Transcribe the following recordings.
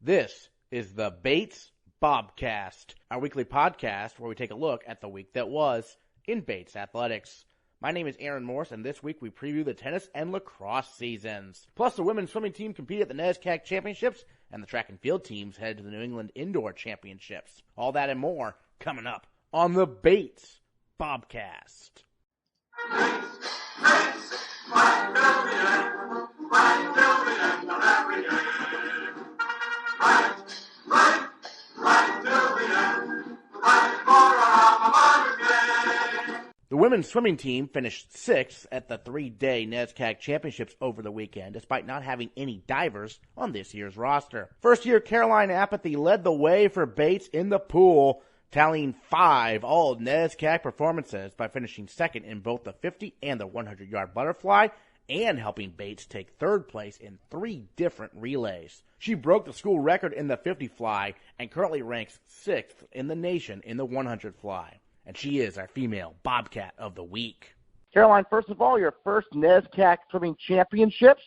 This is the Bates Bobcast, our weekly podcast where we take a look at the week that was in Bates athletics. My name is Aaron Morse, and this week we preview the tennis and lacrosse seasons. Plus, the women's swimming team competed at the NESCAC Championships, and the track and field teams headed to the New England Indoor Championships. All that and more coming up on the Bates Bobcast. The women's swimming team finished 6th at the 3-day NESCAC Championships over the weekend, despite not having any divers on this year's roster. First-year Caroline Apathy led the way for Bates in the pool, tallying 5 all NESCAC performances by finishing second in both the 50 and the 100-yard butterfly, and helping Bates take third place in 3 different relays. She broke the school record in the 50 fly and currently ranks 6th in the nation in the 100 fly. And she is our female Bobcat of the week. Caroline, first of all, your first NESCAC swimming championships.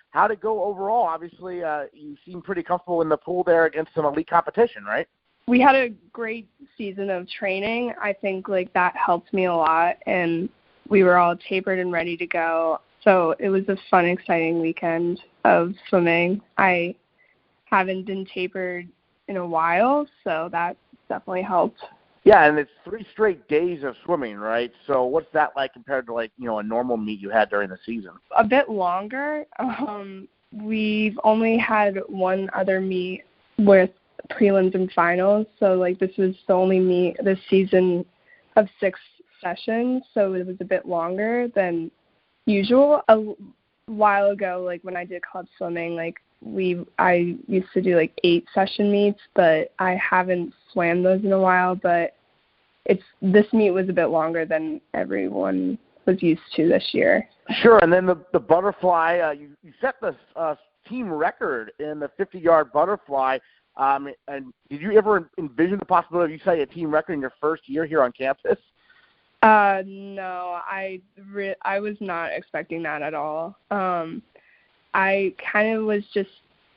How'd it go overall? Obviously, you seem pretty comfortable in the pool there against some elite competition, right? We had a great season of training. I think that helped me a lot, and we were all tapered and ready to go. So it was a fun, exciting weekend of swimming. I haven't been tapered in a while, so that definitely helped. Yeah, and it's 3 straight days of swimming, right? So what's that like compared to, a normal meet you had during the season? A bit longer. We've only had one other meet with prelims and finals, so, this was the only meet this season of 6 sessions, so it was a bit longer than usual. A while ago, when I did club swimming, I used to do 8-session meets, but I haven't swam those in a while. But this meet was a bit longer than everyone was used to this year. Sure, and then the butterfly, you set the team record in the 50-yard butterfly. And did you ever envision the possibility of you setting a team record in your first year here on campus? No, I was not expecting that at all. I kind of was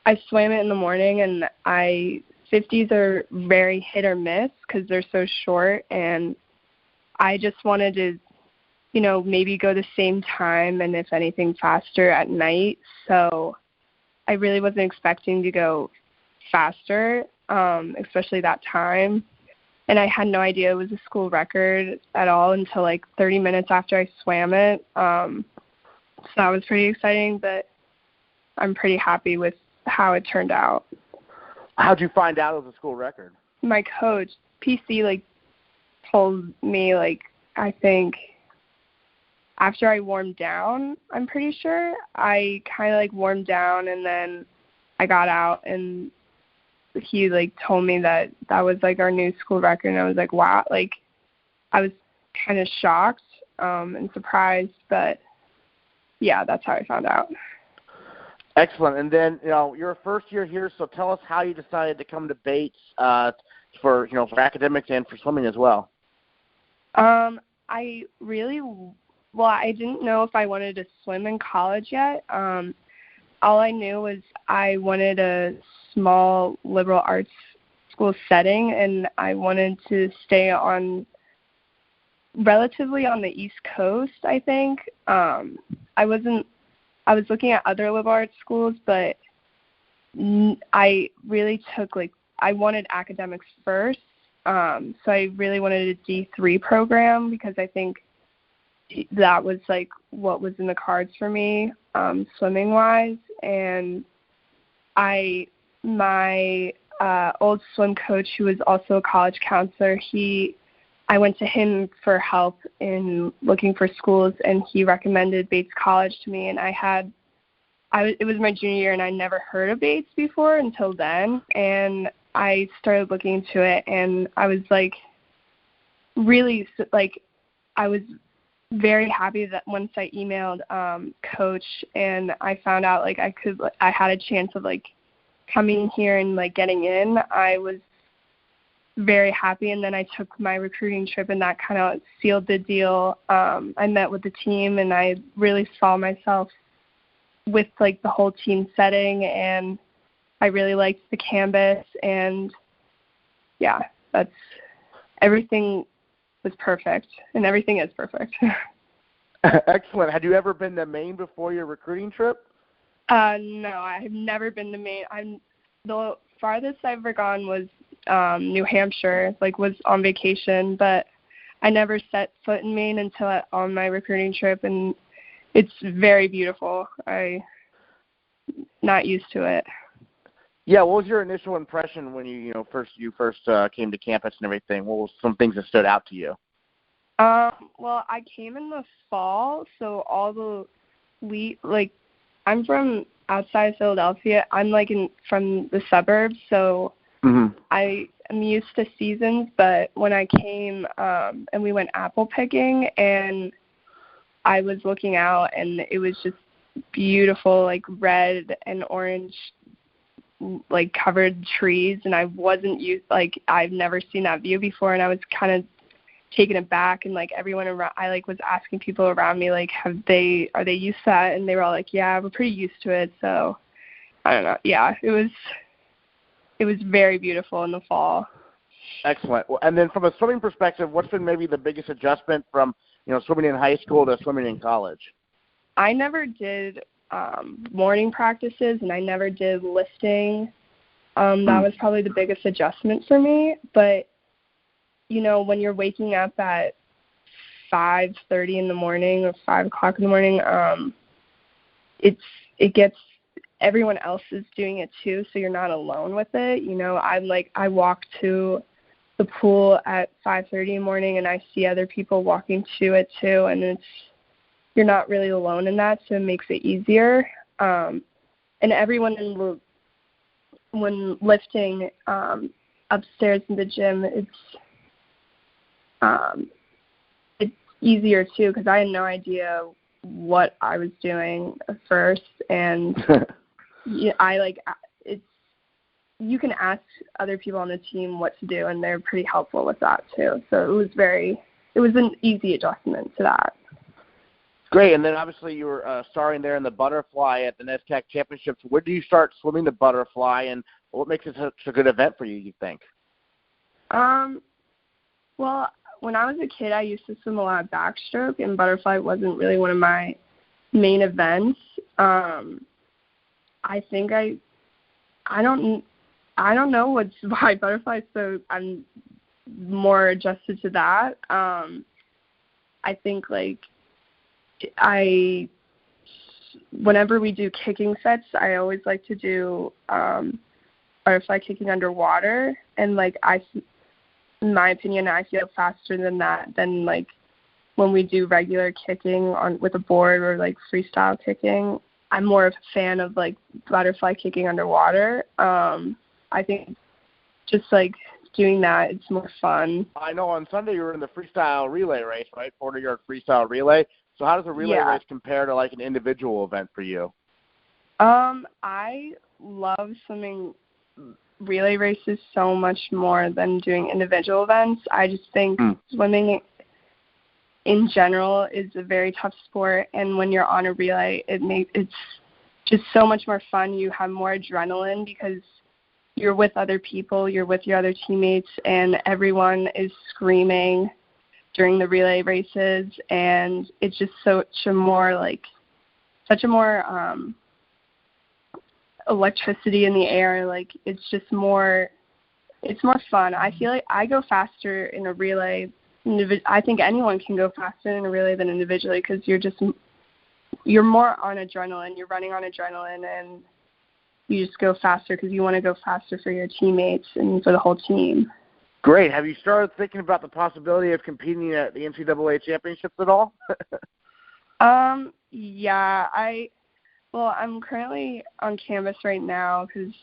I swam it in the morning, and 50s are very hit or miss because they're so short, and I just wanted to, maybe go the same time and if anything faster at night. So I really wasn't expecting to go faster, especially that time. And I had no idea it was a school record at all until 30 minutes after I swam it. So that was pretty exciting, but I'm pretty happy with how it turned out. How'd you find out it was a school record? My coach, PC, told me, I think after I warmed down, I'm pretty sure. I kind of, warmed down, and then I got out, and he, told me that was, our new school record, and I was wow. I was kind of shocked and surprised, but, yeah, that's how I found out. Excellent. And then, you're a first year here, so tell us how you decided to come to Bates for academics and for swimming as well. I didn't know if I wanted to swim in college yet. All I knew was I wanted a small liberal arts school setting, and I wanted to stay relatively on the East Coast, I think. I was looking at other liberal arts schools, but I really took, I wanted academics first. So I really wanted a D3 program because I think that was, what was in the cards for me, swimming-wise. And my old swim coach, who was also a college counselor, I went to him for help in looking for schools, and he recommended Bates College to me. And it was my junior year, and I never heard of Bates before until then. And I started looking into it, and I was really I was very happy that once I emailed coach and I found out I had a chance of coming here and getting in, I was very happy. And then I took my recruiting trip, and that kind of sealed the deal. I met with the team, and I really saw myself with the whole team setting, and I really liked the canvas, and yeah, everything was perfect, and everything is perfect. Excellent. Had you ever been to Maine before your recruiting trip? No, I have never been to Maine. The farthest I've ever gone was New Hampshire, was on vacation, but I never set foot in Maine until on my recruiting trip, and it's very beautiful. I'm not used to it. Yeah, what was your initial impression when you first came to campus and everything? What were some things that stood out to you? Well, I came in the fall, so all the I'm from outside of Philadelphia. I'm from the suburbs, so I am used to seasons. But when I came and we went apple picking, and I was looking out, and it was just beautiful, red and orange, covered trees, and I wasn't used. I've never seen that view before, and I was kind of taken aback, and everyone around, I was asking people around me are they used to that, and they were all yeah, we're pretty used to it. So I don't know. Yeah, it was very beautiful in the fall. Excellent. Well, and then from a swimming perspective, what's been maybe the biggest adjustment from swimming in high school to swimming in college? I never did morning practices, and I never did lifting. That was probably the biggest adjustment for me. But when you're waking up at 5:30 in the morning or 5 o'clock in the morning, it gets, everyone else is doing it too, so you're not alone with it. I walk to the pool at 5:30 in the morning, and I see other people walking to it too, and you're not really alone in that, so it makes it easier. And everyone when lifting upstairs in the gym, it's easier too, because I had no idea what I was doing at first, and you can ask other people on the team what to do, and they're pretty helpful with that too. So it was an easy adjustment to that. Great, and then obviously you were starring there in the butterfly at the NESCAC Championships. Where do you start swimming the butterfly, and what makes it such a good event for you, you think? Well, when I was a kid, I used to swim a lot of backstroke, and butterfly wasn't really one of my main events. I think I don't know why butterfly, so I'm more adjusted to that. I think whenever we do kicking sets, I always like to do butterfly kicking underwater, and in my opinion, I feel faster than when we do regular kicking with a board or freestyle kicking. I'm more of a fan of butterfly kicking underwater. I think just doing that, it's more fun. I know on Sunday you were in the freestyle relay race, right? 40-yard freestyle relay. So how does a relay race compare to an individual event for you? I love swimming relay races so much more than doing individual events. I just think swimming in general is a very tough sport, and when you're on a relay, it's just so much more fun. You have more adrenaline because you're with other people, you're with your other teammates, and everyone is screaming during the relay races, and it's just such a more electricity in the air. It's just more, it's more fun. I feel I go faster in a relay. I think anyone can go faster in a relay than individually, because you're more on adrenaline. You're running on adrenaline, and you just go faster because you want to go faster for your teammates and for the whole team. Great. Have you started thinking about the possibility of competing at the NCAA championships at all? Yeah. I'm currently on campus right now because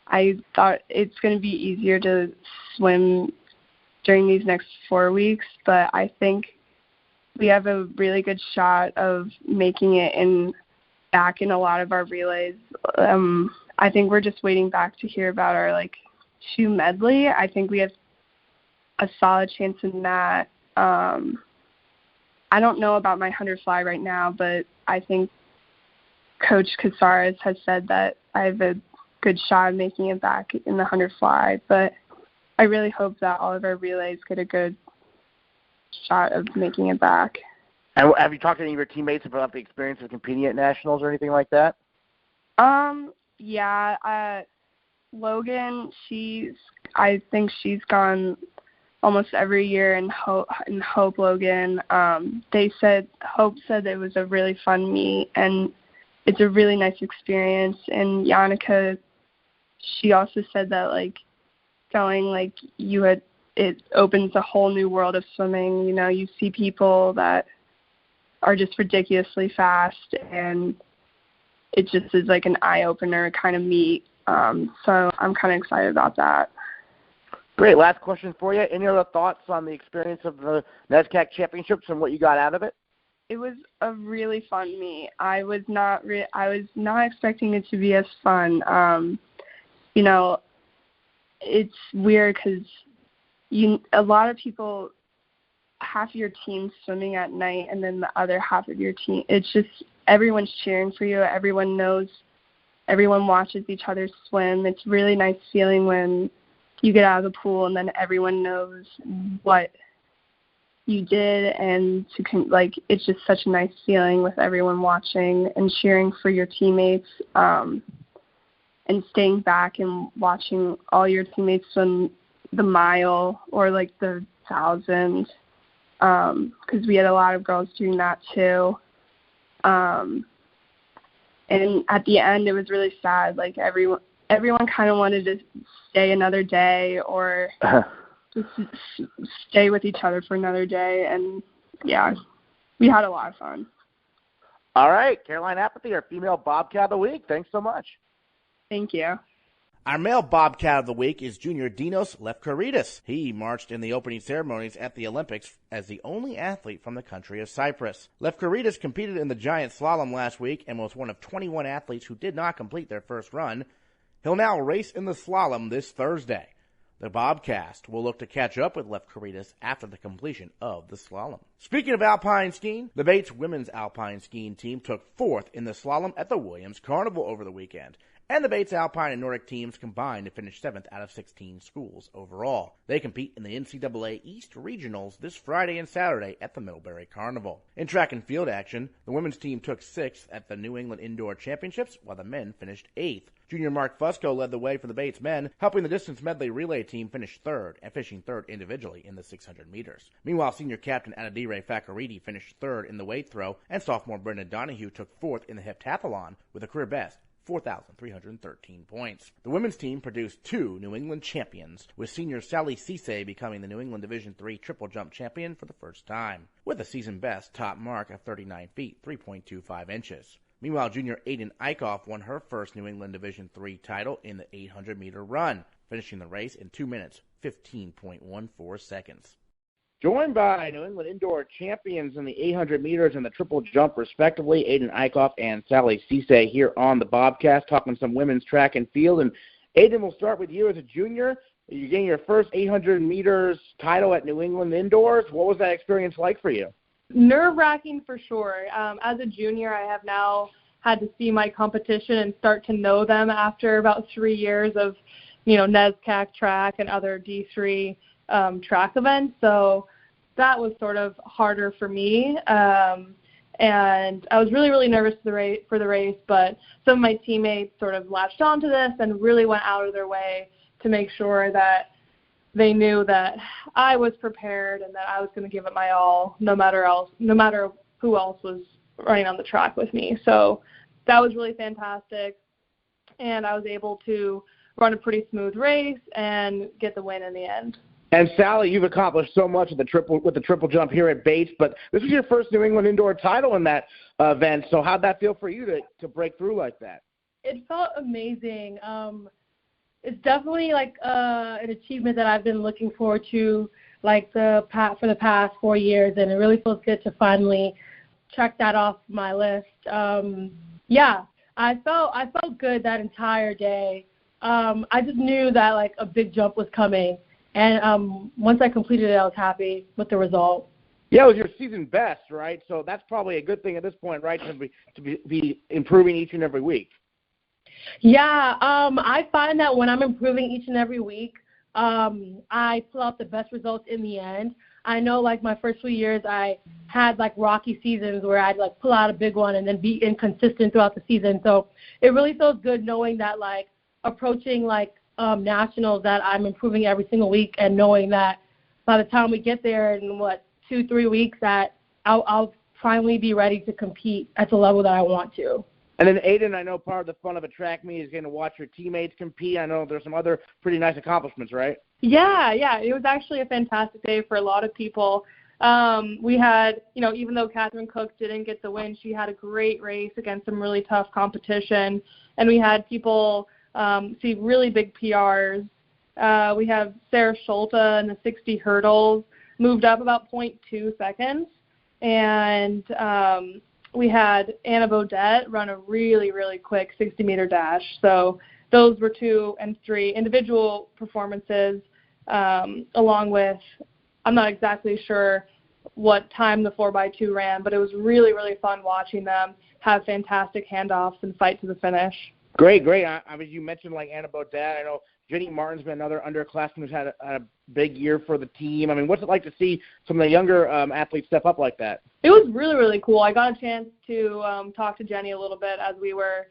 I thought it's going to be easier to swim during these next 4 weeks, but I think we have a really good shot of making it back in a lot of our relays. I think we're just waiting back to hear about our 2 medley. I think we have a solid chance in that. I don't know about my 100 fly right now, but I think Coach Casares has said that I have a good shot of making it back in the 100 fly. But I really hope that all of our relays get a good shot of making it back. And have you talked to any of your teammates about the experience of competing at nationals or anything like that? Yeah. Logan, I think she's gone almost every year, and Hope Logan. Hope said it was a really fun meet, and it's a really nice experience. And Yannicka, she also said that going it opens a whole new world of swimming. You see people that are just ridiculously fast, and it just is like an eye-opener kind of meet. So I'm kind of excited about that. Great. Last question for you. Any other thoughts on the experience of the NESCAC Championships and what you got out of it? It was a really fun meet. I was not expecting it to be as fun. It's weird because a lot of people, half your team's swimming at night, and then the other half of your team, it's just everyone's cheering for you. Everyone knows. Everyone watches each other swim. It's a really nice feeling when you get out of the pool and then everyone knows what you did, and it's just such a nice feeling with everyone watching and cheering for your teammates, and staying back and watching all your teammates swim the mile or the 1,000, because we had a lot of girls doing that too. And at the end, it was really sad. Everyone kind of wanted to stay another day or just stay with each other for another day. And, yeah, we had a lot of fun. All right. Caroline Apathy, our female Bobcat of the week. Thanks so much. Thank you. Our male Bobcat of the week is junior Dinos Lefkaridis. He marched in the opening ceremonies at the Olympics as the only athlete from the country of Cyprus. Lefkaridis competed in the giant slalom last week and was one of 21 athletes who did not complete their first run. He'll now race in the slalom this Thursday. The Bobcast will look to catch up with Lefkaridis after the completion of the slalom. Speaking of alpine skiing, the Bates women's alpine skiing team took fourth in the slalom at the Williams Carnival over the weekend. And the Bates Alpine and Nordic teams combined to finish 7th out of 16 schools overall. They compete in the NCAA East Regionals this Friday and Saturday at the Middlebury Carnival. In track and field action, the women's team took 6th at the New England Indoor Championships, while the men finished 8th. Junior Mark Fusco led the way for the Bates men, helping the distance medley relay team finish 3rd and finishing 3rd individually in the 600 meters. Meanwhile, senior captain Adedire Fakaridi finished 3rd in the weight throw, and sophomore Brendan Donahue took 4th in the heptathlon with a career best 4,313 points. The women's team produced 2 New England champions, with senior Sally Ceesay becoming the New England Division III triple jump champion for the first time, with a season best top mark of 39 feet, 3.25 inches. Meanwhile, junior Ayden Eickhoff won her first New England Division III title in the 800-meter run, finishing the race in 2 minutes, 15.14 seconds. Joined by New England Indoor champions in the 800 meters and the triple jump, respectively, Ayden Eickhoff and Sally Ceesay here on the Bobcast, talking some women's track and field. And Ayden, we'll start with you as a junior. You're getting your first 800 meters title at New England Indoors. What was that experience like for you? Nerve-wracking for sure. As a junior, I have now had to see my competition and start to know them after about 3 years of, NESCAC track and other D3 track events. So that was sort of harder for me. And I was really, really nervous for the race, but some of my teammates sort of latched onto this and really went out of their way to make sure that they knew that I was prepared and that I was going to give it my all, no matter who else was running on the track with me. So that was really fantastic, and I was able to run a pretty smooth race and get the win in the end. And Sally, you've accomplished so much with the triple jump here at Bates, but this was your first New England Indoor title in that event. So how'd that feel for you to break through like that? It felt amazing. It's definitely an achievement that I've been looking forward to for the past 4 years, and it really feels good to finally check that off my list. I felt good that entire day. I just knew that a big jump was coming. And once I completed it, I was happy with the result. Yeah, it was your season best, right? So that's probably a good thing at this point, right, to be improving each and every week. Yeah, I find that when I'm improving each and every week, I pull out the best results in the end. I know, like, my first few years, I had, like, rocky seasons where I'd, like, pull out a big one and then be inconsistent throughout the season. So it really feels good knowing that, like, approaching, like, nationals, that I'm improving every single week, and knowing that by the time we get there in, 2-3 weeks, that I'll finally be ready to compete at the level that I want to. And then, Ayden, I know part of the fun of a track meet is getting to watch your teammates compete. I know there's some other pretty nice accomplishments, right? Yeah. It was actually a fantastic day for a lot of people. We had, even though Catherine Cook didn't get the win, she had a great race against some really tough competition. And we had people see really big PRs. We have Sarah Schulte in the 60 hurdles, moved up about 0.2 seconds. And we had Anna Bodette run a really, really quick 60-meter dash. So those were 2 and 3 individual performances, along with, I'm not exactly sure what time the 4x2 ran, but it was really, really fun watching them have fantastic handoffs and fight to the finish. Great. I mean, you mentioned, like, Anna Bodette. I know Jenny Martin's been another underclassman who's had a big year for the team. I mean, what's it like to see some of the younger athletes step up like that? It was really, really cool. I got a chance to talk to Jenny a little bit as we were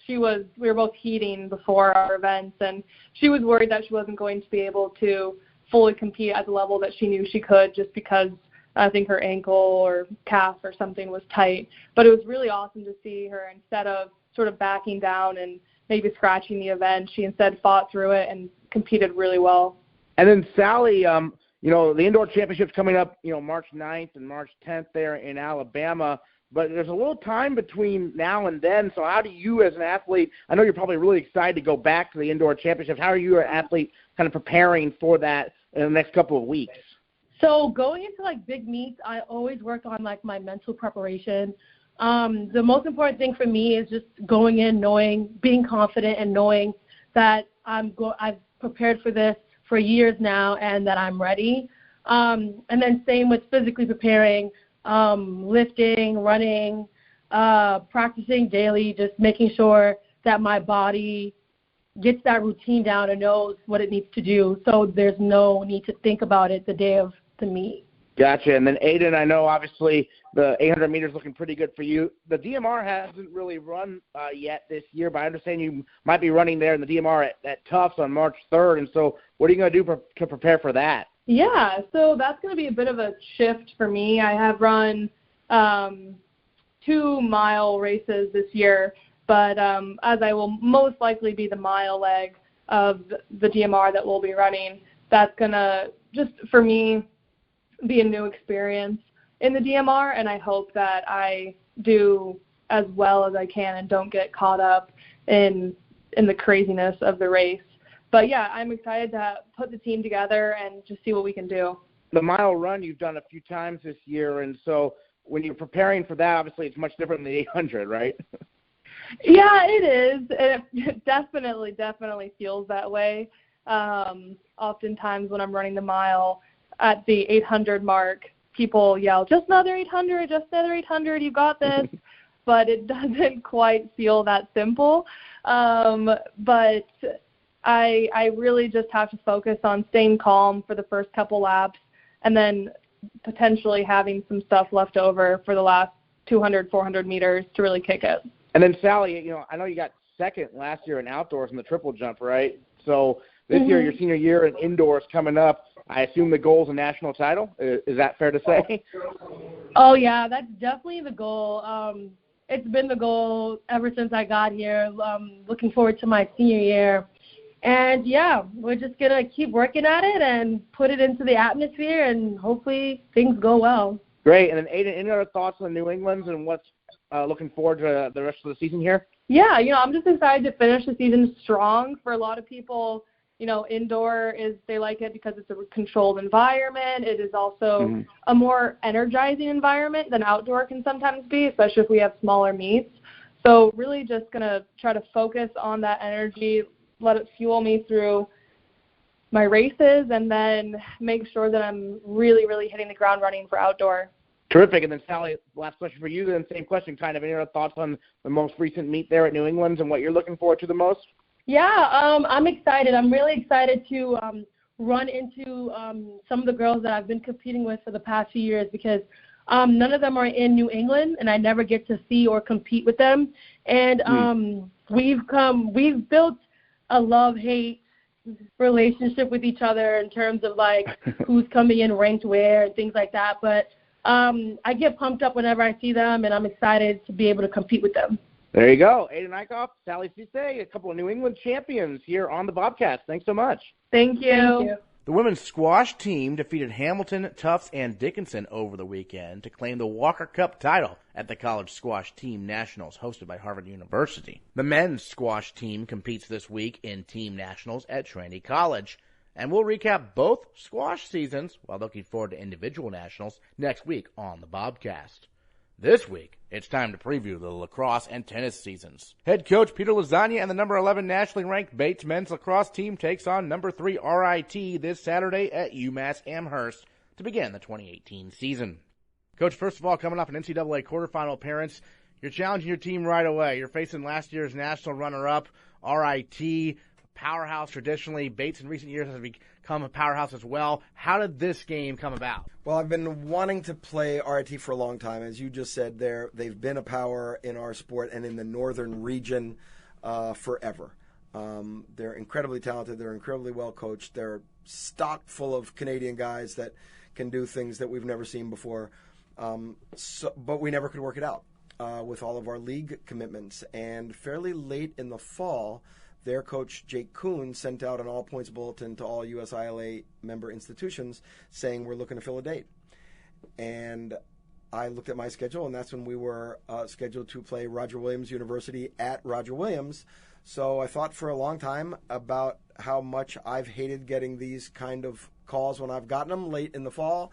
we were both heating before our events, and she was worried that she wasn't going to be able to fully compete at the level that she knew she could, just because I think her ankle or calf or something was tight. But it was really awesome to see her, instead of sort of backing down and maybe scratching the event, she instead fought through it and competed really well. And then, Sally, the indoor championships coming up, March 9th and March 10th there in Alabama, but there's a little time between now and then. So how do you, as an athlete, I know you're probably really excited to go back to the indoor championships. How are you, an athlete, kind of preparing for that in the next couple of weeks? So going into, like, big meets, I always work on, like, my mental preparation. The most important thing for me is just going in, being confident and knowing that I've prepared for this for years now and that I'm ready. And then same with physically preparing, lifting, running, practicing daily, just making sure that my body gets that routine down and knows what it needs to do, so there's no need to think about it the day of the meet. Gotcha. And then, Ayden, I know obviously the 800 meters looking pretty good for you. The DMR hasn't really run yet this year, but I understand you might be running there in the DMR at Tufts on March 3rd. And so what are you going to do to prepare for that? Yeah, so that's going to be a bit of a shift for me. I have run 2-mile races this year, but as I will most likely be the mile leg of the DMR that we'll be running, that's going to, just for me, be a new experience in the DMR, and I hope that I do as well as I can and don't get caught up in the craziness of the race. But yeah, I'm excited to put the team together and just see what we can do. The mile run you've done a few times this year, and so when you're preparing for that, obviously it's much different than the 800, right? Yeah, it is. It definitely feels that way. Oftentimes when I'm running the mile at the 800 mark, people yell, just another 800, you got this. But it doesn't quite feel that simple. But I really just have to focus on staying calm for the first couple laps and then potentially having some stuff left over for the last 200, 400 meters to really kick it. And then, Sally, I know you got second last year in outdoors in the triple jump, right? So this year, your senior year in indoors coming up, I assume the goal is a national title. Is that fair to say? Oh, yeah, that's definitely the goal. It's been the goal ever since I got here. Looking forward to my senior year. And, yeah, we're just going to keep working at it and put it into the atmosphere, and hopefully things go well. Great. And then, Ayden, any other thoughts on New England's and what's looking forward to the rest of the season here? Yeah, I'm just excited to finish the season strong. For a lot of people, indoor they like it because it's a controlled environment. It is also a more energizing environment than outdoor can sometimes be, especially if we have smaller meets. So really just going to try to focus on that energy, let it fuel me through my races, and then make sure that I'm really, really hitting the ground running for outdoor. Terrific. And then, Sally, last question for you. Then same question, kind of any other thoughts on the most recent meet there at New England and what you're looking forward to the most? Yeah, I'm excited. I'm really excited to run into some of the girls that I've been competing with for the past few years because none of them are in New England, and I never get to see or compete with them. And we've built a love-hate relationship with each other in terms of, like, who's coming in ranked where and things like that. But I get pumped up whenever I see them, and I'm excited to be able to compete with them. There you go. Ayden Eickhoff, Sally Ceesay, a couple of New England champions here on the Bobcast. Thanks so much. Thank you. Thank you. The women's squash team defeated Hamilton, Tufts, and Dickinson over the weekend to claim the Walker Cup title at the College Squash Team Nationals hosted by Harvard University. The men's squash team competes this week in Team Nationals at Trinity College. And we'll recap both squash seasons while looking forward to individual nationals next week on the Bobcast. This week, it's time to preview the lacrosse and tennis seasons. Head coach Peter Lasagna and the number 11 nationally ranked Bates men's lacrosse team takes on number 3 RIT this Saturday at UMass Amherst to begin the 2018 season. Coach, first of all, coming off an NCAA quarterfinal appearance, you're challenging your team right away. You're facing last year's national runner-up, RIT, powerhouse traditionally. Bates in recent years has become a powerhouse as well. How did this game come about? Well, I've been wanting to play RIT for a long time. As you just said, they've been a power in our sport and in the northern region forever. They're incredibly talented. They're incredibly well coached. They're stocked full of Canadian guys that can do things that we've never seen before. But we never could work it out with all of our league commitments. And fairly late in the fall, their coach, Jake Kuhn, sent out an all-points bulletin to all USILA member institutions saying we're looking to fill a date. And I looked at my schedule, and that's when we were scheduled to play Roger Williams University at Roger Williams. So I thought for a long time about how much I've hated getting these kind of calls when I've gotten them late in the fall.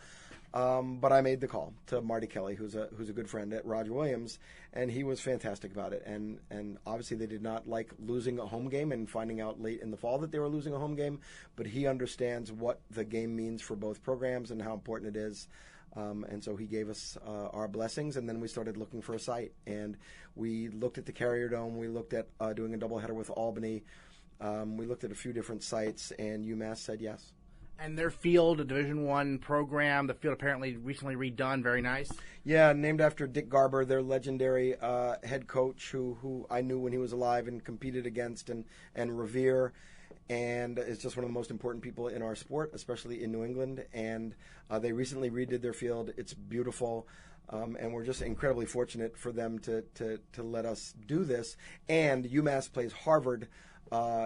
But I made the call to Marty Kelly, who's a good friend at Roger Williams, and he was fantastic about it. And obviously they did not like losing a home game and finding out late in the fall that they were losing a home game, but he understands what the game means for both programs and how important it is. And so he gave us our blessings, and then we started looking for a site. And we looked at the Carrier Dome. We looked at doing a doubleheader with Albany. We looked at a few different sites, and UMass said yes. And their field, a Division I program, the field apparently recently redone, very nice. Yeah, named after Dick Garber, their legendary head coach who I knew when he was alive and competed against and revere, and is just one of the most important people in our sport, especially in New England. And they recently redid their field. It's beautiful, and we're just incredibly fortunate for them to let us do this. And UMass plays Harvard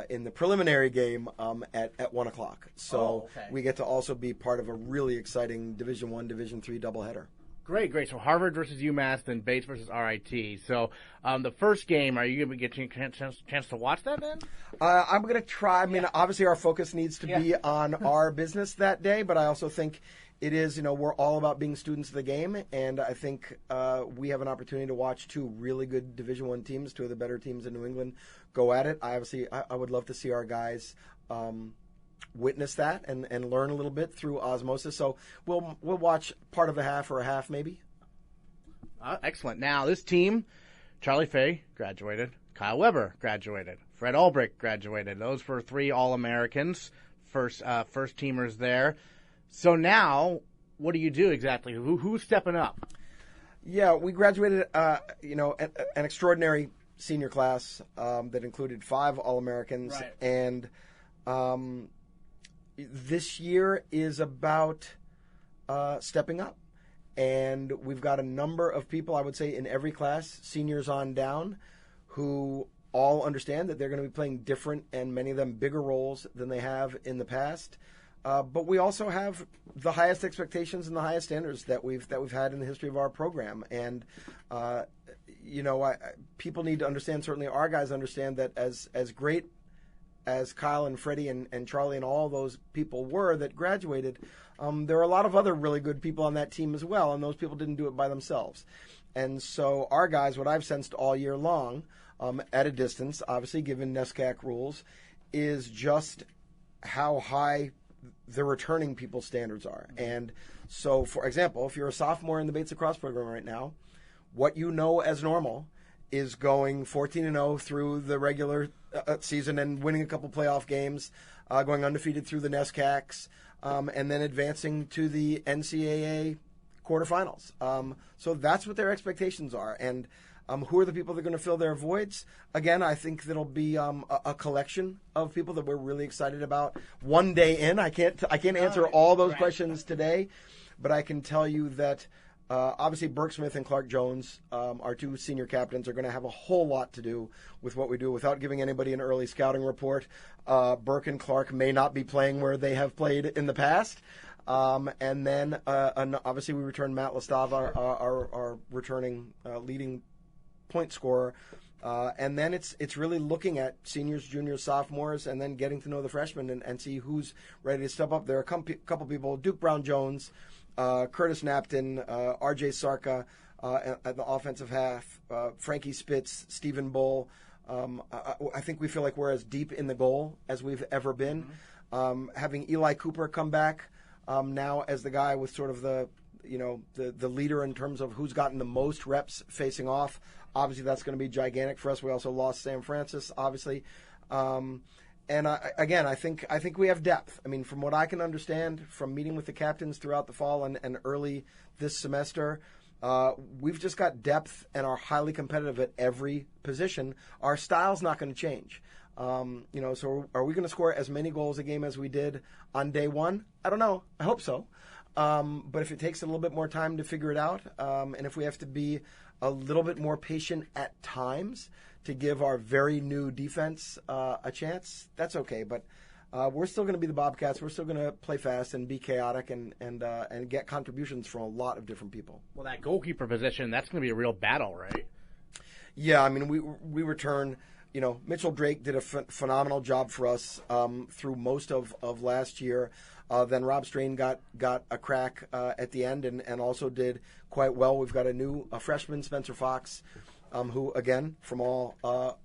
in the preliminary game at 1 o'clock. So we get to also be part of a really exciting Division I, Division III doubleheader. Great. So Harvard versus UMass, then Bates versus RIT. So the first game, are you going to get a chance to watch that then? I'm going to try. I mean, obviously our focus needs to be on our business that day, but I also think it is, we're all about being students of the game, and I think we have an opportunity to watch two really good Division I teams, two of the better teams in New England, go at it. I would love to see our guys witness that and learn a little bit through osmosis. So we'll watch part of a half or a half maybe. Excellent. Now this team, Charlie Fay graduated, Kyle Weber graduated, Fred Ulbrich graduated. Those were 3 All-Americans, first teamers there. So now, what do you do exactly? Who's stepping up? Yeah, we graduated, an extraordinary senior class that included 5 All-Americans, right. And this year is about stepping up. And we've got a number of people, I would say, in every class, seniors on down, who all understand that they're going to be playing different and many of them bigger roles than they have in the past. But we also have the highest expectations and the highest standards that we've had in the history of our program. And people need to understand. Certainly, our guys understand that as great as Kyle and Freddie and Charlie and all those people were that graduated, there are a lot of other really good people on that team as well, and those people didn't do it by themselves. And so our guys, what I've sensed all year long, at a distance, obviously given NESCAC rules, is just how high the returning people's standards are. And so, for example, if you're a sophomore in the Bates Lacrosse program right now, what you know as normal is going 14-0 through the regular season and winning a couple playoff games, going undefeated through the NESCACs, and then advancing to the NCAA quarterfinals. So that's what their expectations are. And who are the people that are going to fill their voids? Again, I think that'll be a collection of people that we're really excited about. One day in, I can't answer all those questions today, but I can tell you that obviously Burke Smith and Clark Jones, our two senior captains, are going to have a whole lot to do with what we do. Without giving anybody an early scouting report, Burke and Clark may not be playing where they have played in the past. And then obviously we return Matt Lastava, our returning leading point scorer. And then it's really looking at seniors, juniors, sophomores, and then getting to know the freshmen and see who's ready to step up. There are a couple people, Duke Brown-Jones, Curtis Napton, R.J. Sarka at the offensive half, Frankie Spitz, Stephen Bull. I think we feel like we're as deep in the goal as we've ever been. Having Eli Cooper come back now as the guy with sort of the leader in terms of who's gotten the most reps facing off. Obviously, that's going to be gigantic for us. We also lost Sam Francis, obviously. And I think we have depth. I mean, from what I can understand from meeting with the captains throughout the fall and early this semester, we've just got depth and are highly competitive at every position. Our style's not going to change. So are we going to score as many goals a game as we did on day one? I don't know. I hope so. But if it takes a little bit more time to figure it out, and if we have to be a little bit more patient at times to give our very new defense a chance, that's okay. But we're still going to be the Bobcats. We're still going to play fast and be chaotic and get contributions from a lot of different people. Well, that goalkeeper position, that's going to be a real battle, right? Yeah, I mean, we return. Mitchell Drake did a phenomenal job for us through most of last year. Then Rob Strain got a crack at the end and also did quite well. We've got a freshman, Spencer Fox, who, again, from all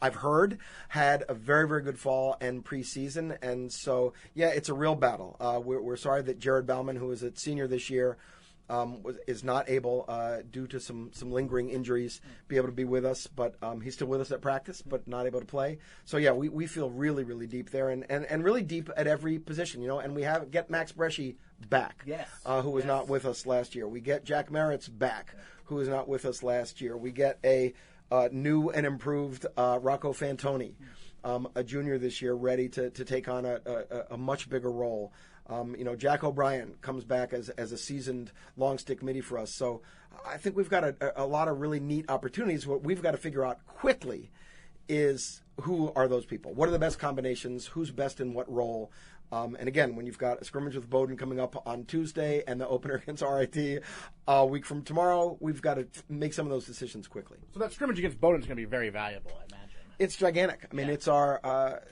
I've heard, had a very, very good fall and preseason. And so, yeah, it's a real battle. We're sorry that Jared Bauman, who is a senior this year, is not able, due to some lingering injuries, be able to be with us. But he's still with us at practice, but not able to play. So, yeah, we feel really, really deep there and really deep at every position, and we get Max Bresci back, who was not with us last year. We get Jack Merritt's back, who was not with us last year. We get a new and improved Rocco Fantoni, a junior this year, ready to take on a much bigger role. Jack O'Brien comes back as a seasoned long stick midi for us. So I think we've got a lot of really neat opportunities. What we've got to figure out quickly is who are those people? What are the best combinations? Who's best in what role? And again, when you've got a scrimmage with Bowdoin coming up on Tuesday and the opener against RIT a week from tomorrow, we've got to make some of those decisions quickly. So that scrimmage against Bowdoin is going to be very valuable, I imagine. It's gigantic. I mean, it's our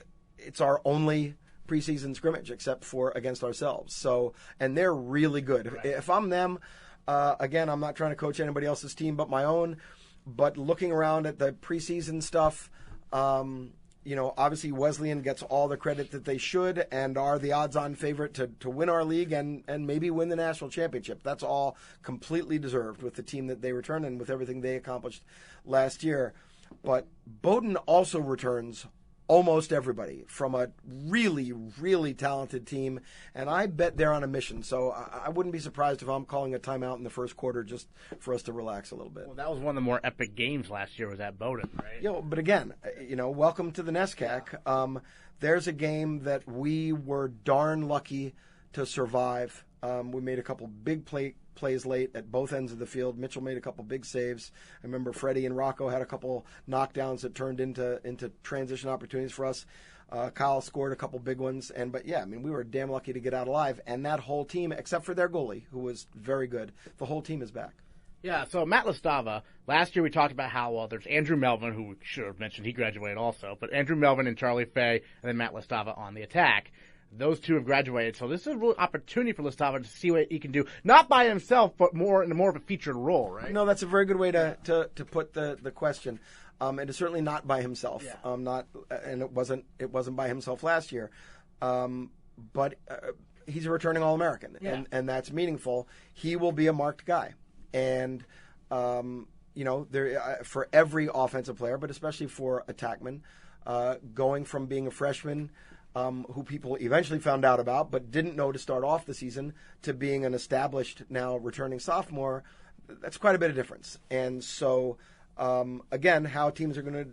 only preseason scrimmage except for against ourselves. So, and they're really good. Right. If I'm them, again, I'm not trying to coach anybody else's team but my own, but looking around at the preseason stuff, obviously Wesleyan gets all the credit that they should and are the odds-on favorite to win our league and maybe win the national championship. That's all completely deserved with the team that they return and with everything they accomplished last year. But Bowdoin also returns almost everybody from a really, really talented team, and I bet they're on a mission. So I wouldn't be surprised if I'm calling a timeout in the first quarter just for us to relax a little bit. Well, that was one of the more epic games last year was at Bowdoin, right? But again, welcome to the NESCAC. There's a game that we were darn lucky to survive. We made a couple big plays late at both ends of the field. Mitchell made a couple big saves. I remember Freddie and Rocco had a couple knockdowns that turned into transition opportunities for us. Kyle scored a couple big ones. We were damn lucky to get out alive. And that whole team, except for their goalie, who was very good, the whole team is back. Yeah, so Matt Lastava, last year we talked about how, there's Andrew Melvin, who we should have mentioned, he graduated also, but Andrew Melvin and Charlie Fay, and then Matt Lastava on the attack. Those two have graduated, so this is a real opportunity for Lastava to see what he can do, not by himself, but in more of a featured role, right? No, that's a very good way to put the question. And it's certainly not by himself. Yeah. And it wasn't by himself last year. But he's a returning All-American, and that's meaningful. He will be a marked guy. And, for every offensive player, but especially for attackmen, going from being a freshman who people eventually found out about but didn't know to start off the season to being an established, now returning sophomore, that's quite a bit of difference. And so, again, how teams are going to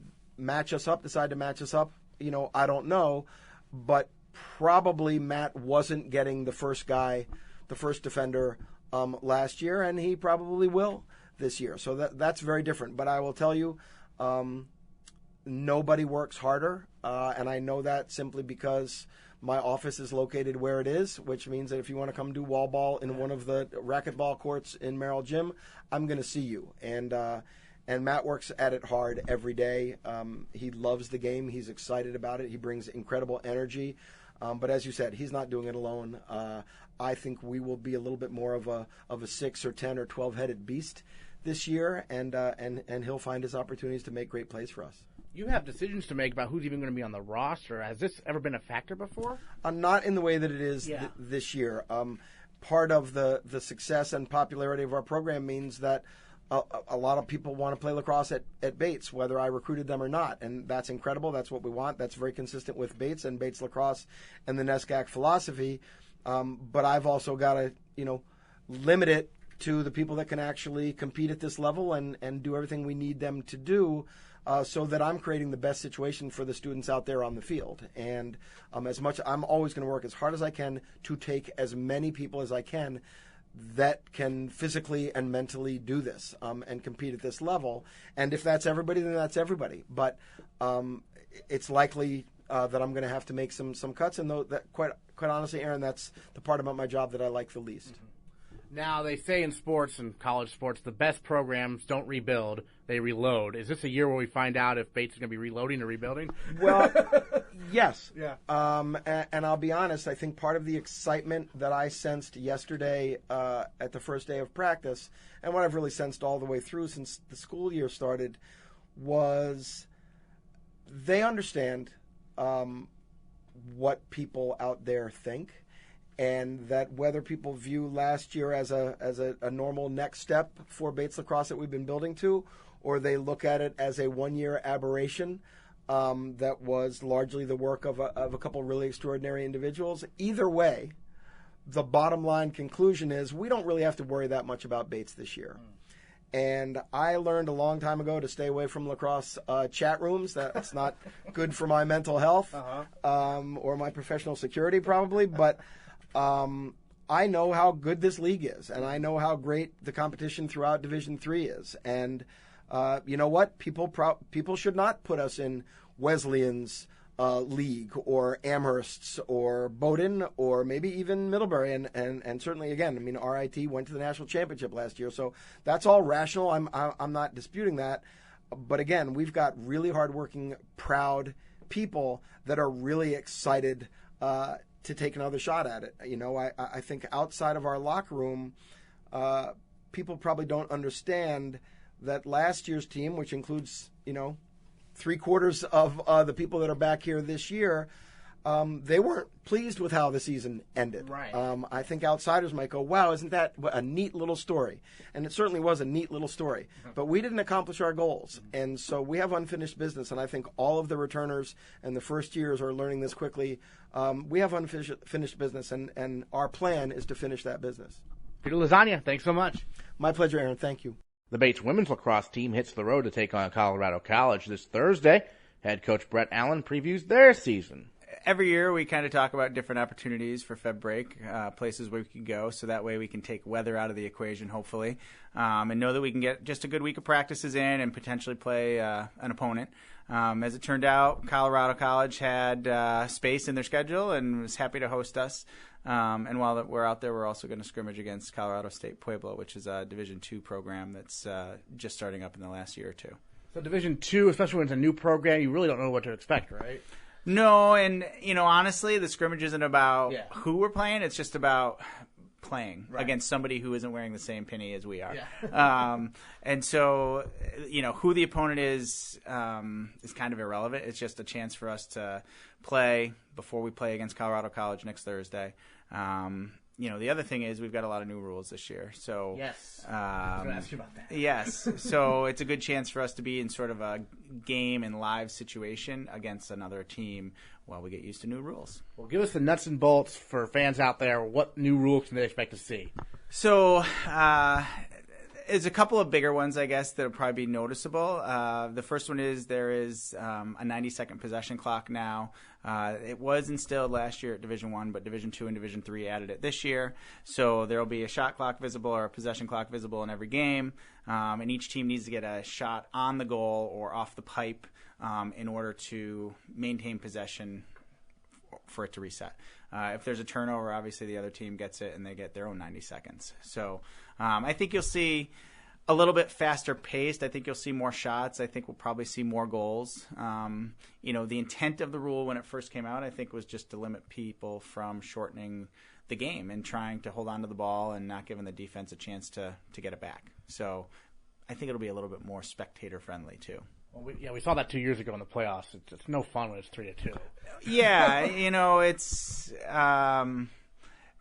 decide to match us up, I don't know. But probably Matt wasn't getting the first defender last year, and he probably will this year. So that's very different. But I will tell you, nobody works harder, and I know that simply because my office is located where it is, which means that if you want to come do wall ball in one of the racquetball courts in Merrill Gym, I'm going to see you. And Matt works at it hard every day. He loves the game. He's excited about it. He brings incredible energy. But as you said, he's not doing it alone. I think we will be a little bit more of a 6 or 10 or 12-headed beast this year, and he'll find his opportunities to make great plays for us. You have decisions to make about who's even going to be on the roster. Has this ever been a factor before? Not in the way that it is this year. Part of the success and popularity of our program means that a lot of people want to play lacrosse at Bates, whether I recruited them or not, and that's incredible. That's what we want. That's very consistent with Bates and Bates Lacrosse and the NESCAC philosophy. But I've also got to, limit it to the people that can actually compete at this level and do everything we need them to do, so that I'm creating the best situation for the students out there on the field. And I'm always going to work as hard as I can to take as many people as I can that can physically and mentally do this and compete at this level. And if that's everybody, then that's everybody. But it's likely that I'm going to have to make some cuts. And that quite honestly, Aaron, that's the part about my job that I like the least. Mm-hmm. Now, they say in sports and college sports, the best programs don't rebuild, they reload. Is this a year where we find out if Bates is going to be reloading or rebuilding? Well, yes. Yeah. And I'll be honest, I think part of the excitement that I sensed yesterday at the first day of practice, and what I've really sensed all the way through since the school year started, was they understand what people out there think. And that whether people view last year as a normal next step for Bates Lacrosse that we've been building to, or they look at it as a one-year aberration that was largely the work of a couple really extraordinary individuals. Either way, the bottom line conclusion is we don't really have to worry that much about Bates this year. And I learned a long time ago to stay away from lacrosse chat rooms. That's not good for my mental health or my professional security probably, but I know how good this league is, and I know how great the competition throughout Division III is. And you know what? People should not put us in Wesleyan's league or Amherst's or Bowdoin or maybe even Middlebury. And certainly, again, I mean, RIT went to the national championship last year, so that's all rational. I'm not disputing that. But again, we've got really hardworking, proud people that are really excited to take another shot at it. I think outside of our locker room, people probably don't understand that last year's team, which includes, 3/4 of the people that are back here this year, they weren't pleased with how the season ended. Right. I think outsiders might go, wow, isn't that a neat little story? And it certainly was a neat little story. But we didn't accomplish our goals. And so we have unfinished business. And I think all of the returners and the first years are learning this quickly. We have unfinished business, and our plan is to finish that business. Peter Lasagna, thanks so much. My pleasure, Aaron. Thank you. The Bates women's lacrosse team hits the road to take on Colorado College this Thursday. Head coach Brett Allen previews their season. Every year we kind of talk about different opportunities for Feb break, places where we can go, so that way we can take weather out of the equation, hopefully, and know that we can get just a good week of practices in and potentially play an opponent. As it turned out, Colorado College had space in their schedule and was happy to host us. And while we're out there, we're also going to scrimmage against Colorado State Pueblo, which is a Division II program that's just starting up in the last year or two. So Division II, especially when it's a new program, you really don't know what to expect, right? No, and, honestly, the scrimmage isn't about who we're playing. It's just about playing Right. against somebody who isn't wearing the same penny as we are. Yeah. And so, who the opponent is kind of irrelevant. It's just a chance for us to play before we play against Colorado College next Thursday. The other thing is we've got a lot of new rules this year. So yes, I was going to ask you about that. Yes, so it's a good chance for us to be in sort of a game and live situation against another team while we get used to new rules. Well, give us the nuts and bolts for fans out there. What new rules can they expect to see? So there's a couple of bigger ones, I guess, that will probably be noticeable. The first one is there is a 90-second possession clock now. It was instilled last year at Division I, but Division II and Division III added it this year. So there will be a shot clock visible or a possession clock visible in every game, and each team needs to get a shot on the goal or off the pipe in order to maintain possession for it to reset. If there's a turnover, obviously the other team gets it and they get their own 90 seconds. So I think you'll see a little bit faster paced. I think you'll see more shots. I think we'll probably see more goals. The intent of the rule when it first came out, I think, was just to limit people from shortening the game and trying to hold on to the ball and not giving the defense a chance to get it back. So I think it'll be a little bit more spectator friendly too. Well, we saw that 2 years ago in the playoffs. It's no fun when it's 3-2. Yeah, it's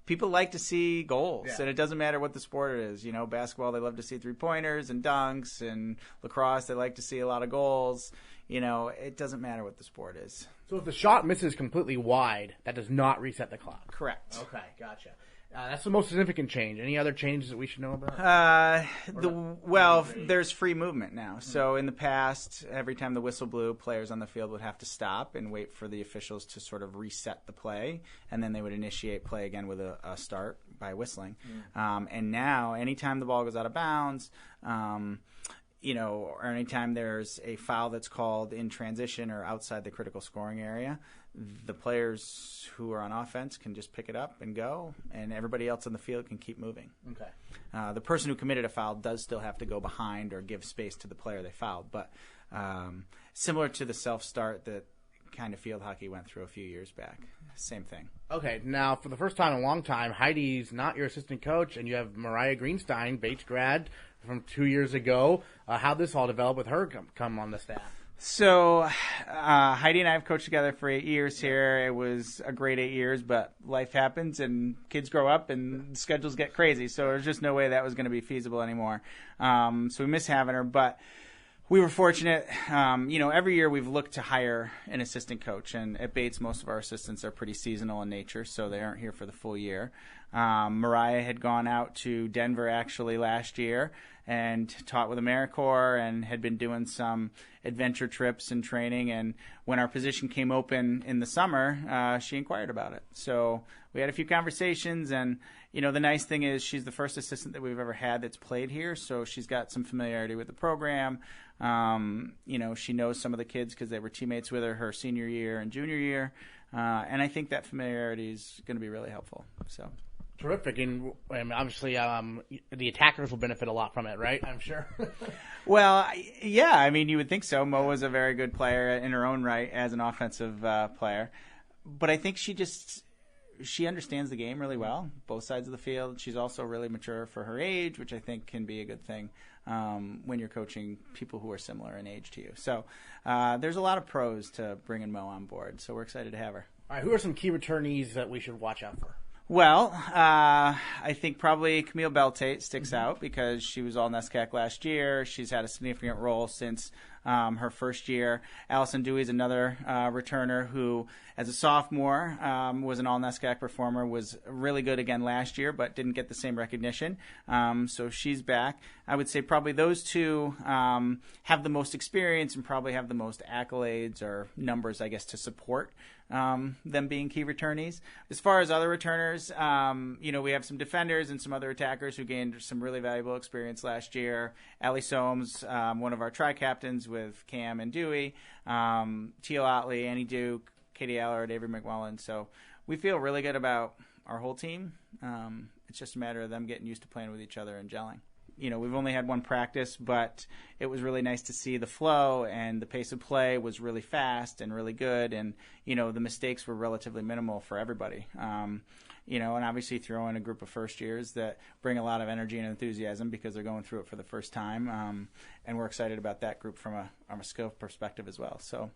people like to see goals, and it doesn't matter what the sport it is. Basketball, they love to see 3-pointers and dunks, and lacrosse, they like to see a lot of goals. It doesn't matter what the sport is. So if the shot misses completely wide, that does not reset the clock? Correct. Okay, gotcha. That's the most significant change. Any other changes that we should know about? There's free movement now. So in the past, every time the whistle blew, players on the field would have to stop and wait for the officials to sort of reset the play, and then they would initiate play again with a start by whistling. And now, anytime the ball goes out of bounds, or anytime there's a foul that's called in transition or outside the critical scoring area, the players who are on offense can just pick it up and go, and everybody else on the field can keep moving. Okay. The person who committed a foul does still have to go behind or give space to the player they fouled, but similar to the self-start that kind of field hockey went through a few years back. Same thing. Okay, now for the first time in a long time, Heidi's not your assistant coach, and you have Mariah Greenstein, Bates grad from 2 years ago. How'd this all develop with her come on the staff? So Heidi and I have coached together for 8 years here. It was a great 8 years, but life happens and kids grow up and schedules get crazy. So there's just no way that was going to be feasible anymore. So we miss having her, but we were fortunate. Every year we've looked to hire an assistant coach, and at Bates, most of our assistants are pretty seasonal in nature, so they aren't here for the full year. Mariah had gone out to Denver actually last year and taught with AmeriCorps and had been doing some adventure trips and training. And when our position came open in the summer, she inquired about it. So we had a few conversations, and the nice thing is she's the first assistant that we've ever had that's played here, so she's got some familiarity with the program. She knows some of the kids because they were teammates with her senior year and junior year, and I think that familiarity is going to be really helpful. So. Terrific, and obviously the attackers will benefit a lot from it, right? I'm sure. Well, yeah, I mean, you would think so. Mo was a very good player in her own right as an offensive player, but I think she understands the game really well, both sides of the field. She's also really mature for her age, which I think can be a good thing when you're coaching people who are similar in age to you. So there's a lot of pros to bringing Mo on board, so we're excited to have her. All right, who are some key returnees that we should watch out for? Well, I think probably Camille Beltate sticks out because she was all NESCAC last year. She's had a significant role since her first year. Allison Dewey is another returner who, as a sophomore, was an all NESCAC performer, was really good again last year, but didn't get the same recognition. So she's back. I would say probably those two have the most experience and probably have the most accolades or numbers, I guess, to support them being key returnees. As far as other returners, we have some defenders and some other attackers who gained some really valuable experience last year. Allie Soames, one of our tri-captains with Cam and Dewey, Teal Otley, Annie Duke, Katie Allard, Avery McMullen. So we feel really good about our whole team. It's just a matter of them getting used to playing with each other and gelling. we've only had one practice, but it was really nice to see the flow, and the pace of play was really fast and really good, and the mistakes were relatively minimal for everybody. And obviously throw in a group of first years that bring a lot of energy and enthusiasm because they're going through it for the first time, and we're excited about that group from a skill perspective as well. So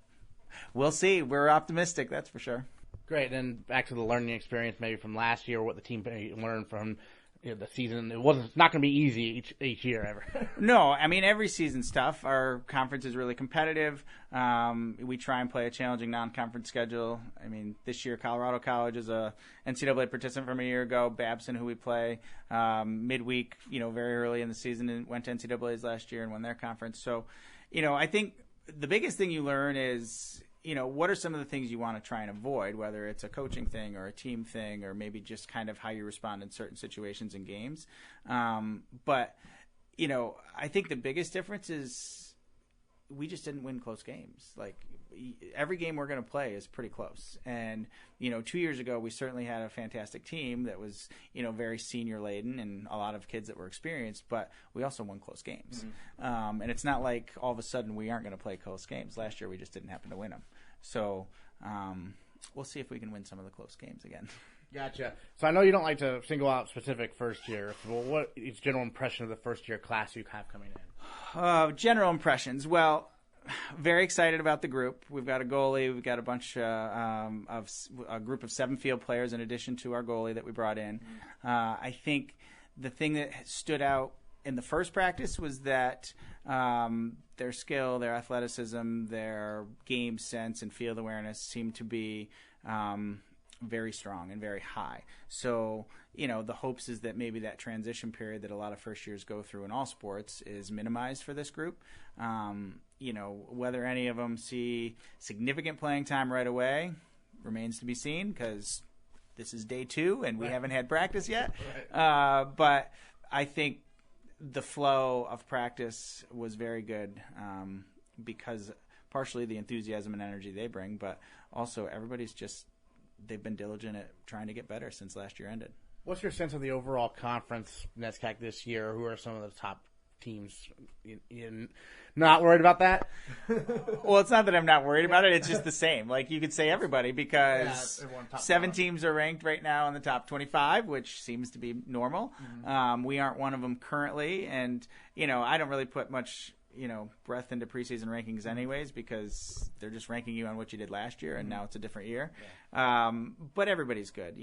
we'll see. We're optimistic, that's for sure. Great. Then back to the learning experience, maybe from last year, what the team learned from the season. It's not going to be easy each year ever. No, I mean, every season's tough. Our conference is really competitive. We try and play a challenging non-conference schedule. I mean, this year Colorado College is a NCAA participant from a year ago. Babson, who we play midweek, very early in the season, and went to NCAAs last year and won their conference. So, I think the biggest thing you learn is, what are some of the things you want to try and avoid, whether it's a coaching thing or a team thing or maybe just kind of how you respond in certain situations in games. But I think the biggest difference is we just didn't win close games. Like, every game we're going to play is pretty close. And, 2 years ago, we certainly had a fantastic team that was, very senior laden and a lot of kids that were experienced, but we also won close games. Mm-hmm. And it's not like all of a sudden we aren't going to play close games. Last year, we just didn't happen to win them. So we'll see if we can win some of the close games again. Gotcha. So I know you don't like to single out specific first year. Well, what is general impression of the first year class you have coming in? General impressions. Well, very excited about the group. We've got a goalie. We've got a bunch of a group of 7 field players in addition to our goalie that we brought in. I think the thing that stood out in the first practice was that their skill, their athleticism, their game sense, and field awareness seemed to be very strong and very high. So, the hopes is that maybe that transition period that a lot of first years go through in all sports is minimized for this group. Whether any of them see significant playing time right away remains to be seen because this is day 2 and we haven't had practice yet. Right. But I think the flow of practice was very good because partially the enthusiasm and energy they bring, but also everybody's they've been diligent at trying to get better since last year ended. What's your sense of the overall conference NESCAC this year? Who are some of the top teams? You not worried about that? Well, it's not that I'm not worried about it. It's just the same. Like, you could say everybody because 7 teams are ranked right now in the top 25, which seems to be normal. Mm-hmm. We aren't one of them currently. And, I don't really put much breath into preseason rankings anyways because they're just ranking you on what you did last year, and now it's a different year. Yeah. But everybody's good.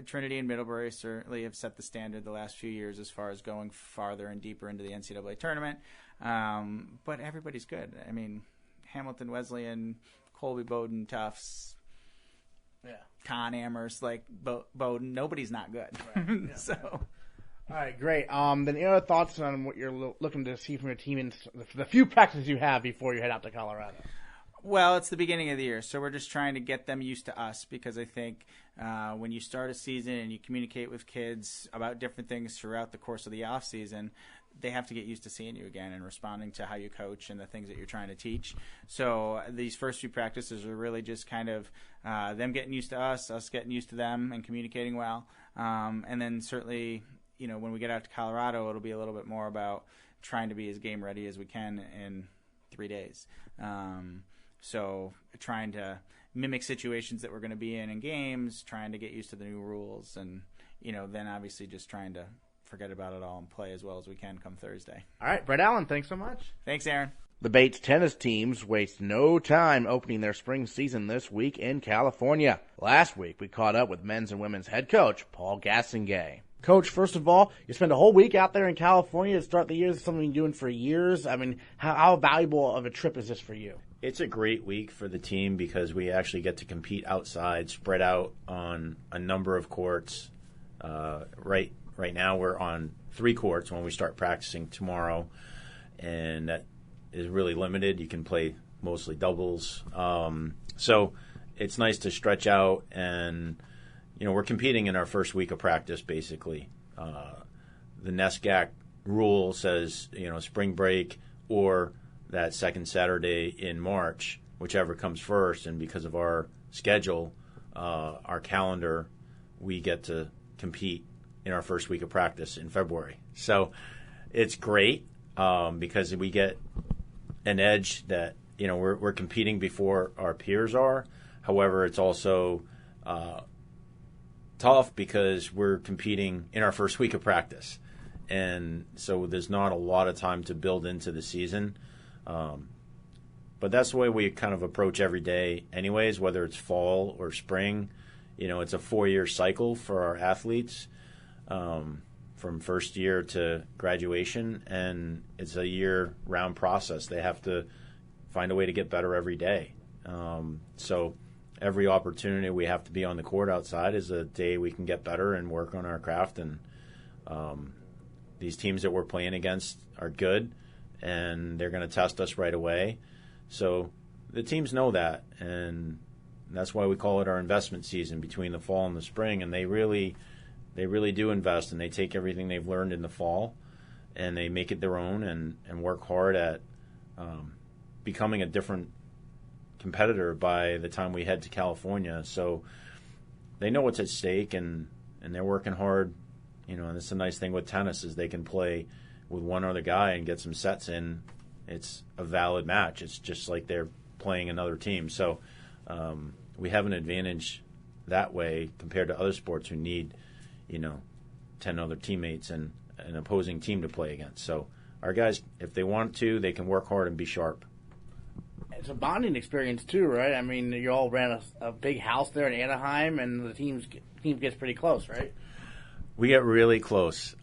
Trinity and Middlebury certainly have set the standard the last few years as far as going farther and deeper into the NCAA tournament. But everybody's good. I mean, Hamilton, Wesleyan, Colby, Bowdoin, Tufts, Con, Amherst, Bowdoin, nobody's not good. Right. Yeah. So... All right, great. Then any other thoughts on what you're looking to see from your team in the few practices you have before you head out to Colorado? Well, it's the beginning of the year, so we're just trying to get them used to us because I think when you start a season and you communicate with kids about different things throughout the course of the off season, they have to get used to seeing you again and responding to how you coach and the things that you're trying to teach. So these first few practices are really just kind of them getting used to us getting used to them, and communicating well. And then certainly, when we get out to Colorado, it'll be a little bit more about trying to be as game ready as we can in 3 days. So trying to mimic situations that we're going to be in games, trying to get used to the new rules, and, then obviously just trying to forget about it all and play as well as we can come Thursday. All right, Brett Allen, thanks so much. Thanks, Aaron. The Bates tennis teams waste no time opening their spring season this week in California. Last week, we caught up with men's and women's head coach, Paul Gastonguay. Coach, first of all, you spend a whole week out there in California to start the year. This is something you've been doing for years. I mean, how valuable of a trip is this for you? It's a great week for the team because we actually get to compete outside, spread out on a number of courts. Right now we're on 3 courts when we start practicing tomorrow, and that is really limited. You can play mostly doubles. So it's nice to stretch out, and we're competing in our first week of practice, basically. The NESCAC rule says, spring break or that second Saturday in March, whichever comes first. And because of our schedule, our calendar, we get to compete in our first week of practice in February. So it's great because we get an edge that, we're competing before our peers are. However, it's also tough because we're competing in our first week of practice. And so there's not a lot of time to build into the season. But that's the way we kind of approach every day anyways, whether it's fall or spring. It's a 4-year cycle for our athletes from first year to graduation, and it's a year-round process. They have to find a way to get better every day. So every opportunity we have to be on the court outside is a day we can get better and work on our craft. And these teams that we're playing against are good, and they're going to test us right away. So the teams know that, and that's why we call it our investment season between the fall and the spring. And they really do invest, and they take everything they've learned in the fall, and they make it their own and work hard at becoming a different competitor by the time we head to California. So they know what's at stake, and they're working hard. And it's a nice thing with tennis is they can play with one other guy and get some sets in. It's a valid match. It's just like they're playing another team. So we have an advantage that way compared to other sports who need, 10 other teammates and an opposing team to play against. So our guys, if they want to, they can work hard and be sharp. It's a bonding experience too, right? I mean, you all ran a big house there in Anaheim, and the team gets pretty close, right? We get really close.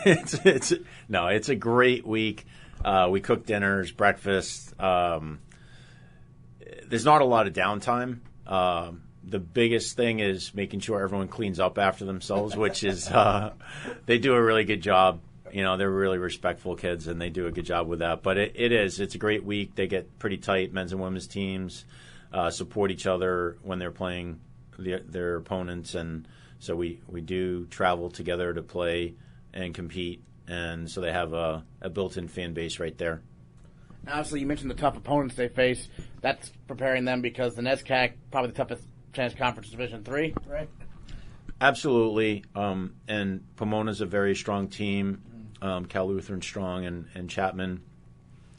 It's a great week. We cook dinners, breakfast. There's not a lot of downtime. The biggest thing is making sure everyone cleans up after themselves, which is they do a really good job. They're really respectful kids, and they do a good job with that. But it's a great week. They get pretty tight. Men's and women's teams support each other when they're playing their opponents, and so we do travel together to play and compete, and so they have a built-in fan base right there. Now, obviously, you mentioned the tough opponents they face. That's preparing them because the NESCAC, probably the toughest tennis conference, Division III, right? Absolutely. And Pomona's a very strong team. Cal Lutheran strong, and Chapman,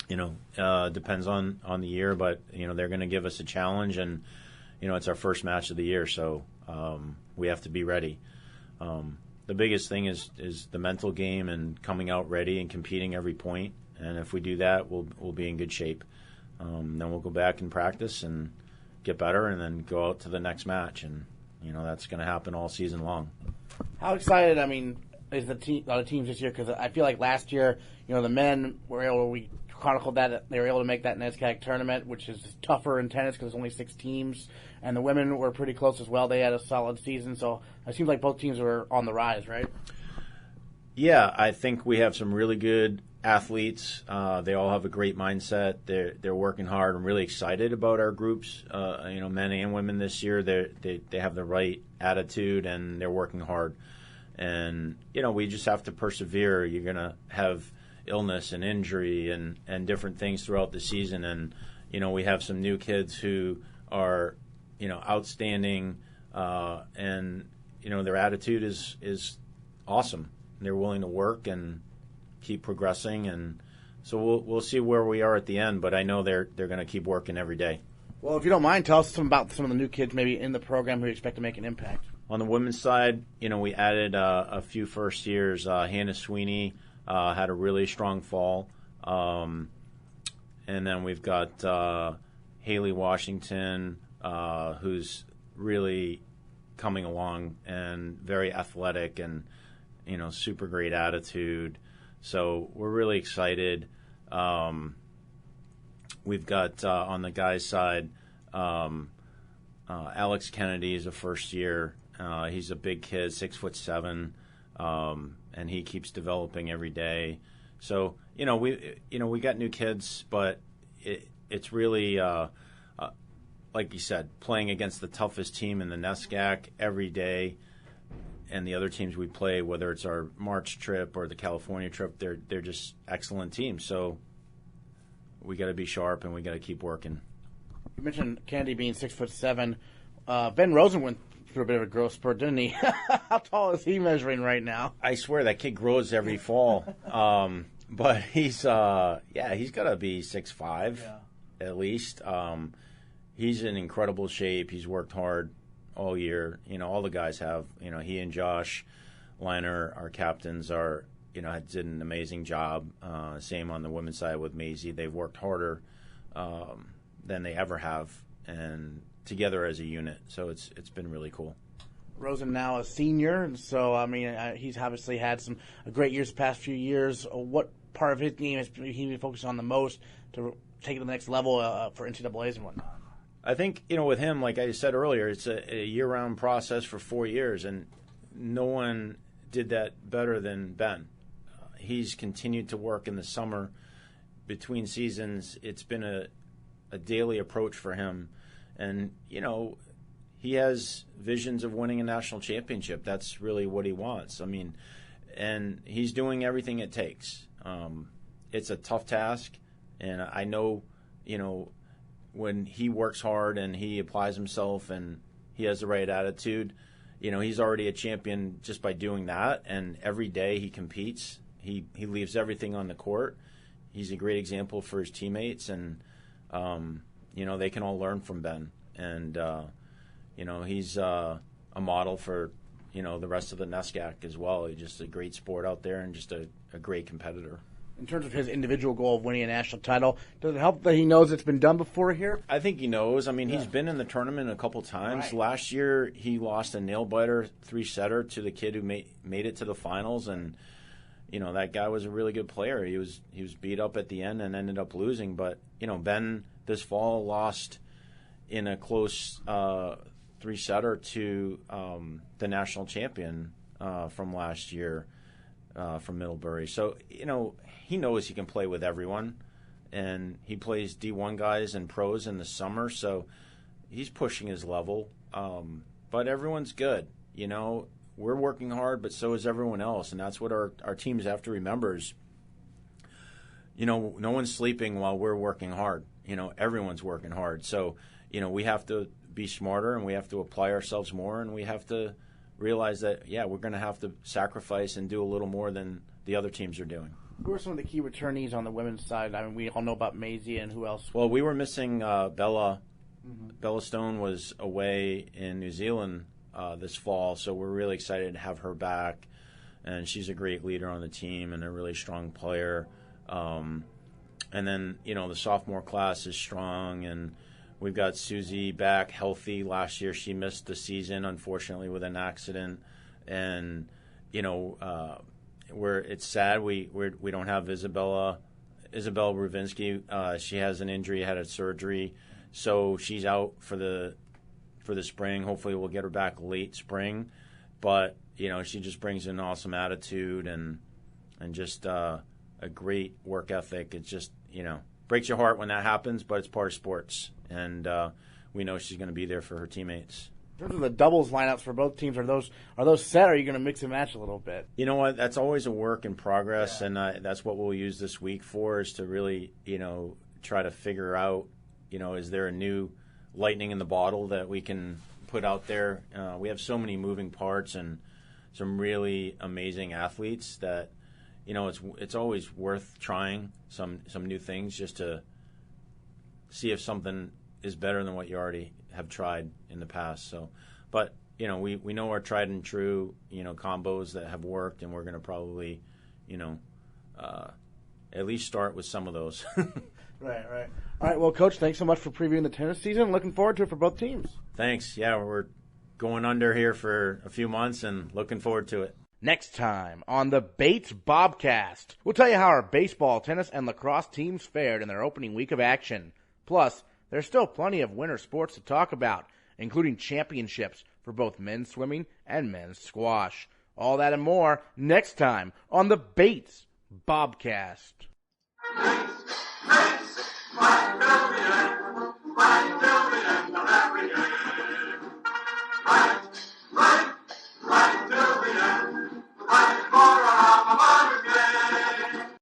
depends on the year, but, they're going to give us a challenge, and, it's our first match of the year, so we have to be ready. The biggest thing is the mental game and coming out ready and competing every point, and if we do that, we'll be in good shape. Then we'll go back and practice and get better, and then go out to the next match, and, that's going to happen all season long. How excited, is the teams this year? Because I feel like last year, the men we chronicled that they were able to make that NESCAC tournament, which is tougher in tennis because there's only 6 teams, and the women were pretty close as well. They had a solid season, so it seems like both teams were on the rise, right? Yeah, I think we have some really good athletes. They all have a great mindset. They're working hard. I'm really excited about our groups. Men and women this year. They have the right attitude, and they're working hard. And, we just have to persevere. You're going to have illness and injury and different things throughout the season. And, we have some new kids who are, outstanding. And, their attitude is awesome. They're willing to work and keep progressing. And so we'll see where we are at the end. But I know they're going to keep working every day. Well, if you don't mind, tell us about some of the new kids maybe in the program who you expect to make an impact. On the women's side, we added a few first years. Hannah Sweeney had a really strong fall. And then we've got Haley Washington, who's really coming along and very athletic and, super great attitude. So we're really excited. We've got on the guys' side, Alex Kennedy is a first year. He's a big kid, 6'7", and he keeps developing every day. So we got new kids, but it's really like you said, playing against the toughest team in the NESCAC every day, and the other teams we play, whether it's our March trip or the California trip, they're just excellent teams. So we got to be sharp and we got to keep working. You mentioned Kennedy being 6'7". Ben Rosen went through a bit of a growth spurt, didn't he? How tall is he measuring right now? I swear that kid grows every fall. But he's got to be 6'5", at least. He's in incredible shape. He's worked hard all year. All the guys have. He and Josh Liner, our captains, did an amazing job. Same on the women's side with Maisie. They've worked harder than they ever have, and together as a unit. So it's been really cool. Rosen now a senior, and so he's obviously had some great years the past few years. What part of his game has he been focusing on the most to take it to the next level for NCAAs and whatnot? I think with him, like I said earlier, it's a year-round process for 4 years, and no one did that better than Ben. He's continued to work in the summer between seasons. It's been a daily approach for him, and he has visions of winning a national championship. That's really what he wants. And he's doing everything it takes. It's a tough task, and I know, when he works hard and he applies himself and he has the right attitude, he's already a champion just by doing that. And every day he competes. He leaves everything on the court. He's a great example for his teammates, and they can all learn from Ben. And he's a model for the rest of the NESCAC as well. He's just a great sport out there and just a great competitor. In terms of his individual goal of winning a national title, does it help that he knows it's been done before here? I think he knows. He's been in the tournament a couple times. Right. Last year, he lost a nail-biter 3-setter to the kid who made it to the finals, and that guy was a really good player. He was beat up at the end and ended up losing. But Ben this fall lost in a close 3-setter to the national champion from last year from Middlebury. So he knows he can play with everyone, and he plays D1 guys and pros in the summer. So he's pushing his level. But everyone's good. We're working hard, but so is everyone else, and that's what our teams have to remember is, no one's sleeping while we're working hard. Everyone's working hard. So, we have to be smarter, and we have to apply ourselves more, and we have to realize that, we're going to have to sacrifice and do a little more than the other teams are doing. Who are some of the key returnees on the women's side? We all know about Maisie, and who else? Well, we were missing Bella. Mm-hmm. Bella Stone was away in New Zealand this fall, so we're really excited to have her back, and she's a great leader on the team and a really strong player. And then, the sophomore class is strong, and we've got Ceesay back healthy. Last year she missed the season, unfortunately, with an accident, and it's sad we don't have Isabella Ruvinsky. She has an injury, had a surgery, so she's out for the spring. Hopefully we'll get her back late spring, but she just brings an awesome attitude and just a great work ethic. It's just breaks your heart when that happens, but it's part of sports, and we know she's going to be there for her teammates. In terms of the doubles lineups for both teams, are those set, or are you going to mix and match a little bit? You know what? That's always a work in progress, and that's what we'll use this week for, is to really try to figure out is there a new lightning in the bottle that we can put out there. We have so many moving parts and some really amazing athletes that it's always worth trying some new things just to see if something is better than what you already have tried in the past. So, but we know our tried and true combos that have worked, and we're going to probably at least start with some of those. Right. All right, well, Coach, thanks so much for previewing the tennis season. Looking forward to it for both teams. Thanks. Yeah, we're going under here for a few months and looking forward to it. Next time on the Bates Bobcast, we'll tell you how our baseball, tennis, and lacrosse teams fared in their opening week of action. Plus, there's still plenty of winter sports to talk about, including championships for both men's swimming and men's squash. All that and more next time on the Bates Bobcast. Bates, Bates,